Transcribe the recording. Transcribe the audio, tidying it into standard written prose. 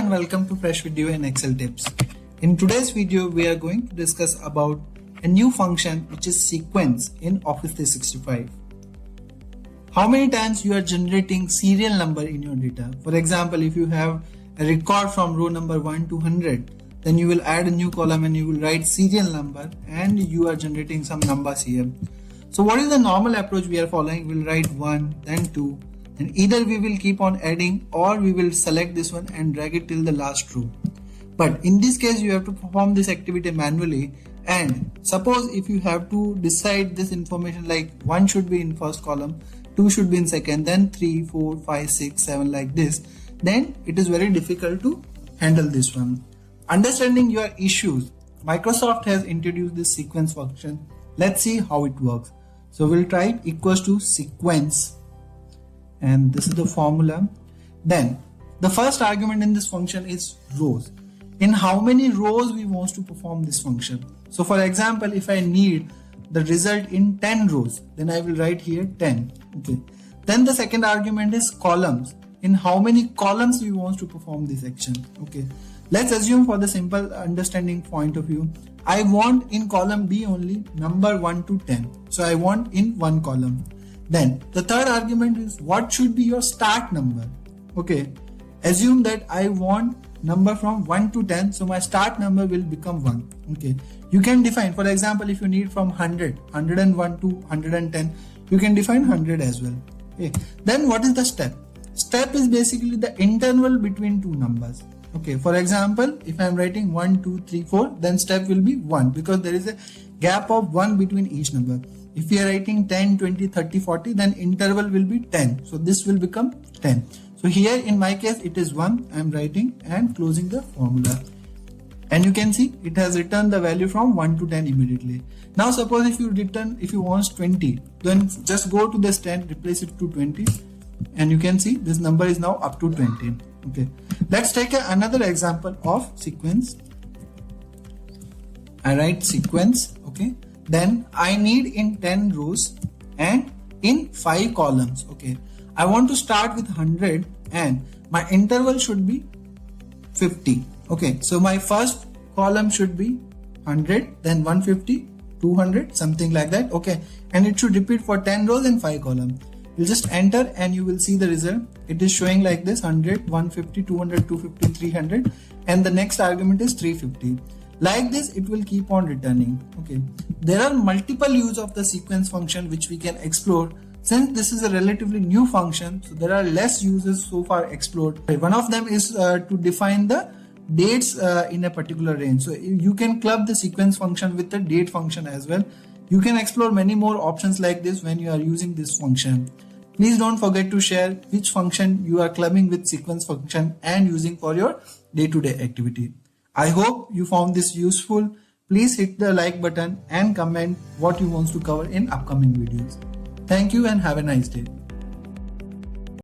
and welcome to Fresh Video and Excel Tips. In today's video, we are going to discuss about a new function which is sequence in Office 365. How many times you are generating serial number in your data? For example, if you have a record from row number 1 to 100, then you will add a new column and you will write serial number and you are generating some numbers here. So what is the normal approach we are following? We'll write 1, then 2. And either we will keep on adding or we will select this one and drag it till the last row. But in this case you have to perform this activity manually, and suppose if you have to decide this information like 1 should be in first column, 2 should be in second, then 3, 4, 5, 6, 7 like this, then it is very difficult to handle this one. Understanding your issues, Microsoft has introduced this sequence function. Let's see how it works. So we'll try it equals to sequence. And this is the formula. Then the first argument in this function is rows. In how many rows we want to perform this function. So for example, if I need the result in 10 rows, then I will write here 10. Okay. Then the second argument is columns. In how many columns we want to perform this action. Okay. Let's assume for the simple understanding point of view, I want in column B only number 1 to 10. So I want in one column. Then the third argument is what should be your start number. Okay, assume that I want number from 1 to 10, so my start number will become 1. Okay, you can define, for example, if you need from 101 to 110, you can define 100 as well. Okay, then what is the step? Step is basically the interval between two numbers. Okay, for example, if I am writing 1, 2, 3, 4, then step will be 1 because there is a gap of 1 between each number. If we are writing 10, 20, 30, 40, then interval will be 10. So this will become 10. So here in my case, it is 1. I am writing and closing the formula. And you can see it has returned the value from 1 to 10 immediately. Now suppose if you want 20, then just go to this 10, replace it to 20. And you can see this number is now up to 20. Okay. Let's take another example of sequence. I write sequence. Okay. Then I need in 10 rows and in 5 columns. Okay, I want to start with 100 and my interval should be 50. Okay, so my first column should be 100, then 150, 200, something like that. Okay, and it should repeat for 10 rows and 5 columns. You'll just enter and you will see the result. It is showing like this: 100, 150, 200, 250, 300, and the next argument is 350. Like this, it will keep on returning. Okay, there are multiple use of the sequence function which we can explore. Since this is a relatively new function, so there are less uses so far explored. One of them is to define the dates in a particular range. So you can club the sequence function with the date function as well. You can explore many more options like this when you are using this function. Please don't forget to share which function you are clubbing with sequence function and using for your day-to-day activity. I hope you found this useful. Please hit the like button and comment what you want to cover in upcoming videos. Thank you and have a nice day.